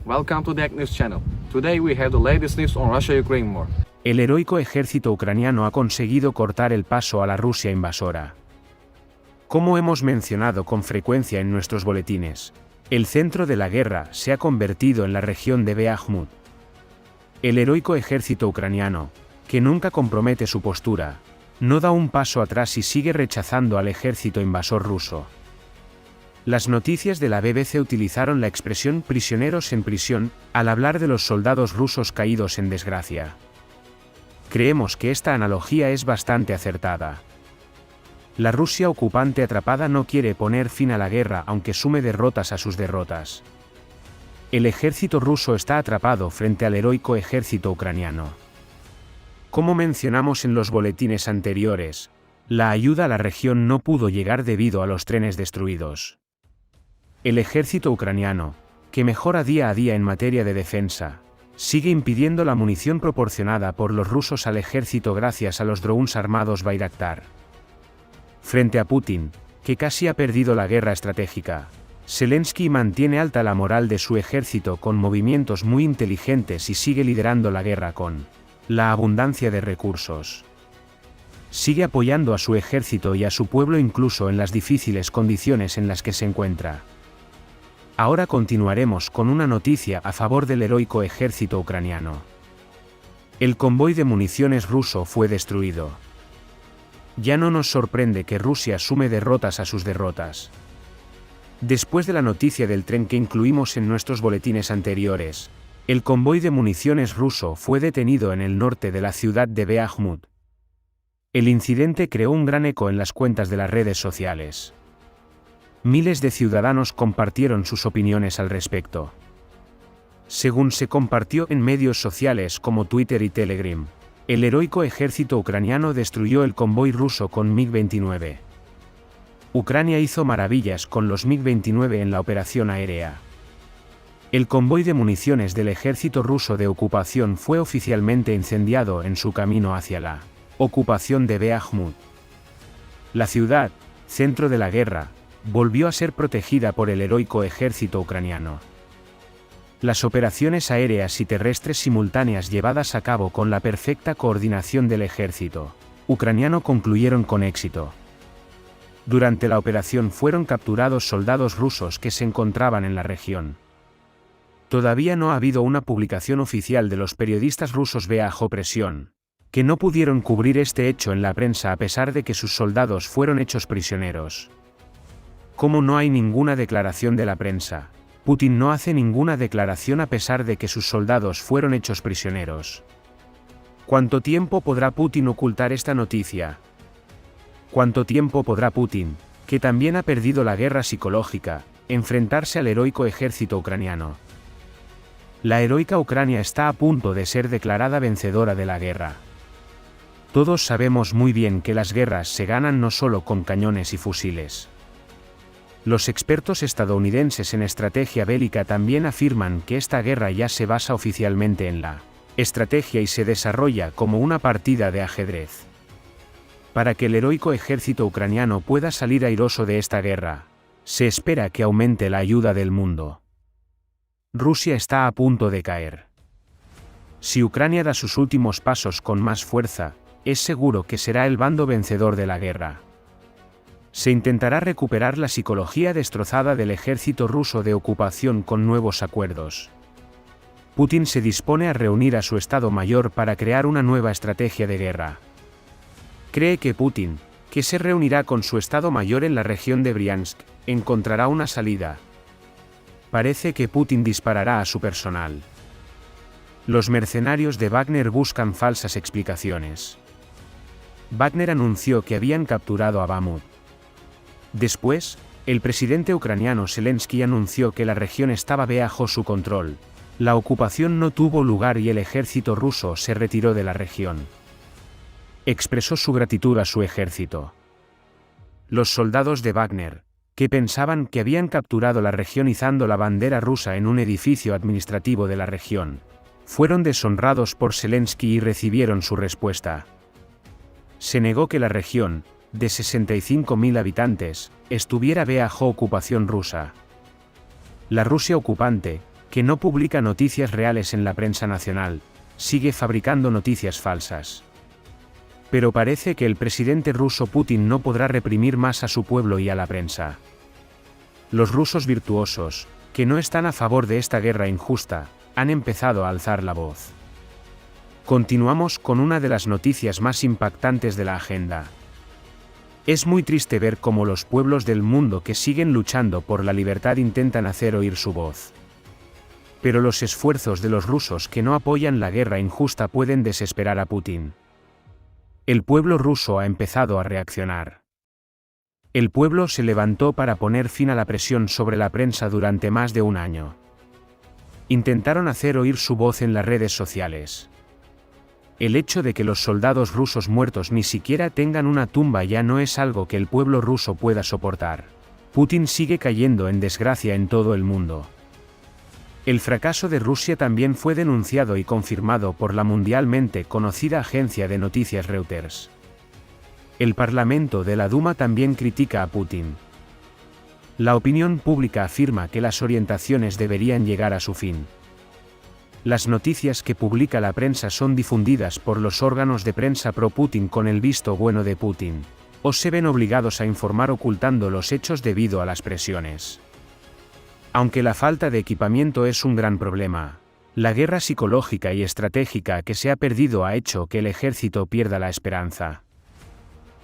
Welcome to the Ag News channel. Today we have the latest news on Russia-Ukraine war. El heroico ejército ucraniano ha conseguido cortar el paso a la Rusia invasora. Como hemos mencionado con frecuencia en nuestros boletines, el centro de la guerra se ha convertido en la región de Bakhmut. El heroico ejército ucraniano, que nunca compromete su postura, no da un paso atrás y sigue rechazando al ejército invasor ruso. Las noticias de la BBC utilizaron la expresión prisioneros en prisión al hablar de los soldados rusos caídos en desgracia. Creemos que esta analogía es bastante acertada. La Rusia ocupante atrapada no quiere poner fin a la guerra aunque sume derrotas a sus derrotas. El ejército ruso está atrapado frente al heroico ejército ucraniano. Como mencionamos en los boletines anteriores, la ayuda a la región no pudo llegar debido a los trenes destruidos. El ejército ucraniano, que mejora día a día en materia de defensa, sigue impidiendo la munición proporcionada por los rusos al ejército gracias a los drones armados Bayraktar. Frente a Putin, que casi ha perdido la guerra estratégica, Zelensky mantiene alta la moral de su ejército con movimientos muy inteligentes y sigue liderando la guerra con la abundancia de recursos. Sigue apoyando a su ejército y a su pueblo incluso en las difíciles condiciones en las que se encuentra. Ahora continuaremos con una noticia a favor del heroico ejército ucraniano. El convoy de municiones ruso fue destruido. Ya no nos sorprende que Rusia sume derrotas a sus derrotas. Después de la noticia del tren que incluimos en nuestros boletines anteriores, el convoy de municiones ruso fue detenido en el norte de la ciudad de Bakhmut. El incidente creó un gran eco en las cuentas de las redes sociales. Miles de ciudadanos compartieron sus opiniones al respecto. Según se compartió en medios sociales como Twitter y Telegram, el heroico ejército ucraniano destruyó el convoy ruso con MiG-29. Ucrania hizo maravillas con los MiG-29 en la operación aérea. El convoy de municiones del ejército ruso de ocupación fue oficialmente incendiado en su camino hacia la ocupación de Bakhmut. La ciudad, centro de la guerra, volvió a ser protegida por el heroico ejército ucraniano. Las operaciones aéreas y terrestres simultáneas llevadas a cabo con la perfecta coordinación del ejército ucraniano concluyeron con éxito. Durante la operación fueron capturados soldados rusos que se encontraban en la región. Todavía no ha habido una publicación oficial de los periodistas rusos bajo presión, que no pudieron cubrir este hecho en la prensa a pesar de que sus soldados fueron hechos prisioneros. Como no hay ninguna declaración de la prensa, Putin no hace ninguna declaración a pesar de que sus soldados fueron hechos prisioneros. ¿Cuánto tiempo podrá Putin ocultar esta noticia? ¿Cuánto tiempo podrá Putin, que también ha perdido la guerra psicológica, enfrentarse al heroico ejército ucraniano? La heroica Ucrania está a punto de ser declarada vencedora de la guerra. Todos sabemos muy bien que las guerras se ganan no solo con cañones y fusiles. Los expertos estadounidenses en estrategia bélica también afirman que esta guerra ya se basa oficialmente en la estrategia y se desarrolla como una partida de ajedrez. Para que el heroico ejército ucraniano pueda salir airoso de esta guerra, se espera que aumente la ayuda del mundo. Rusia está a punto de caer. Si Ucrania da sus últimos pasos con más fuerza, es seguro que será el bando vencedor de la guerra. Se intentará recuperar la psicología destrozada del ejército ruso de ocupación con nuevos acuerdos. Putin se dispone a reunir a su Estado Mayor para crear una nueva estrategia de guerra. Cree que Putin, que se reunirá con su Estado Mayor en la región de Briansk, encontrará una salida. Parece que Putin disparará a su personal. Los mercenarios de Wagner buscan falsas explicaciones. Wagner anunció que habían capturado a Bakhmut. Después, el presidente ucraniano Zelensky anunció que la región estaba bajo su control. La ocupación no tuvo lugar y el ejército ruso se retiró de la región. Expresó su gratitud a su ejército. Los soldados de Wagner, que pensaban que habían capturado la región izando la bandera rusa en un edificio administrativo de la región, fueron deshonrados por Zelensky y recibieron su respuesta. Se negó que la región, de 65.000 habitantes, estuviera bajo ocupación rusa. La Rusia ocupante, que no publica noticias reales en la prensa nacional, sigue fabricando noticias falsas. Pero parece que el presidente ruso Putin no podrá reprimir más a su pueblo y a la prensa. Los rusos virtuosos, que no están a favor de esta guerra injusta, han empezado a alzar la voz. Continuamos con una de las noticias más impactantes de la agenda. Es muy triste ver cómo los pueblos del mundo que siguen luchando por la libertad intentan hacer oír su voz. Pero los esfuerzos de los rusos que no apoyan la guerra injusta pueden desesperar a Putin. El pueblo ruso ha empezado a reaccionar. El pueblo se levantó para poner fin a la presión sobre la prensa durante más de un año. Intentaron hacer oír su voz en las redes sociales. El hecho de que los soldados rusos muertos ni siquiera tengan una tumba ya no es algo que el pueblo ruso pueda soportar. Putin sigue cayendo en desgracia en todo el mundo. El fracaso de Rusia también fue denunciado y confirmado por la mundialmente conocida agencia de noticias Reuters. El Parlamento de la Duma también critica a Putin. La opinión pública afirma que las orientaciones deberían llegar a su fin. Las noticias que publica la prensa son difundidas por los órganos de prensa pro-Putin con el visto bueno de Putin, o se ven obligados a informar ocultando los hechos debido a las presiones. Aunque la falta de equipamiento es un gran problema, la guerra psicológica y estratégica que se ha perdido ha hecho que el ejército pierda la esperanza.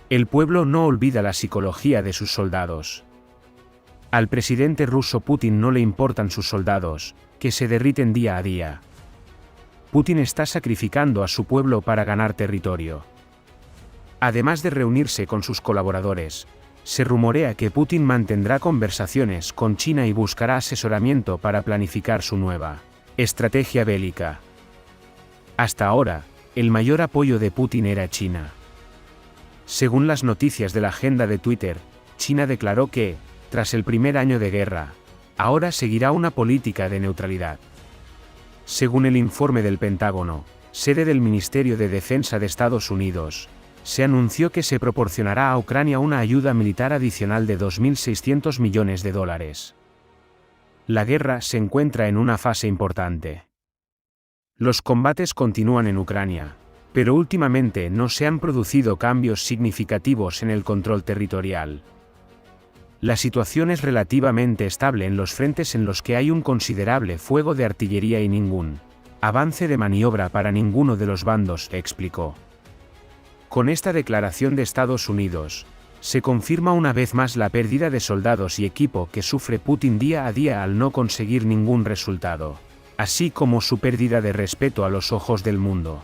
El pueblo no olvida la psicología de sus soldados. Al presidente ruso Putin no le importan sus soldados, que se derriten día a día. Putin está sacrificando a su pueblo para ganar territorio. Además de reunirse con sus colaboradores, se rumorea que Putin mantendrá conversaciones con China y buscará asesoramiento para planificar su nueva estrategia bélica. Hasta ahora, el mayor apoyo de Putin era China. Según las noticias de la agenda de Twitter, China declaró que, tras el primer año de guerra, ahora seguirá una política de neutralidad. Según el informe del Pentágono, sede del Ministerio de Defensa de Estados Unidos, se anunció que se proporcionará a Ucrania una ayuda militar adicional de $2.600 millones. La guerra se encuentra en una fase importante. Los combates continúan en Ucrania, pero últimamente no se han producido cambios significativos en el control territorial. La situación es relativamente estable en los frentes en los que hay un considerable fuego de artillería y ningún avance de maniobra para ninguno de los bandos, explicó. Con esta declaración de Estados Unidos, se confirma una vez más la pérdida de soldados y equipo que sufre Putin día a día al no conseguir ningún resultado, así como su pérdida de respeto a los ojos del mundo.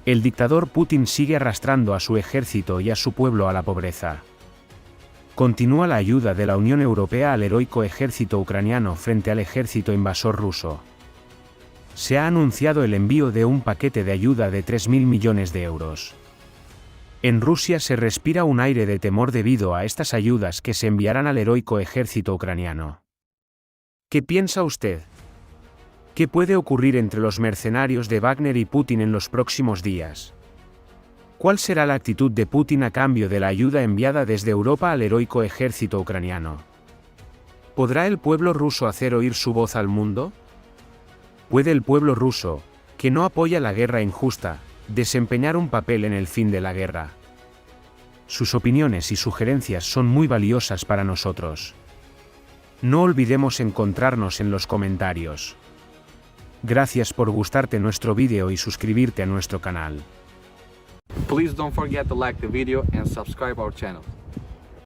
El dictador Putin sigue arrastrando a su ejército y a su pueblo a la pobreza. Continúa la ayuda de la Unión Europea al heroico ejército ucraniano frente al ejército invasor ruso. Se ha anunciado el envío de un paquete de ayuda de 3.000 millones de euros. En Rusia se respira un aire de temor debido a estas ayudas que se enviarán al heroico ejército ucraniano. ¿Qué piensa usted? ¿Qué puede ocurrir entre los mercenarios de Wagner y Putin en los próximos días? ¿Cuál será la actitud de Putin a cambio de la ayuda enviada desde Europa al heroico ejército ucraniano? ¿Podrá el pueblo ruso hacer oír su voz al mundo? ¿Puede el pueblo ruso, que no apoya la guerra injusta, desempeñar un papel en el fin de la guerra? Sus opiniones y sugerencias son muy valiosas para nosotros. No olvidemos encontrarnos en los comentarios. Gracias por gustarte nuestro vídeo y suscribirte a nuestro canal. Please don't forget to like the video and subscribe our channel.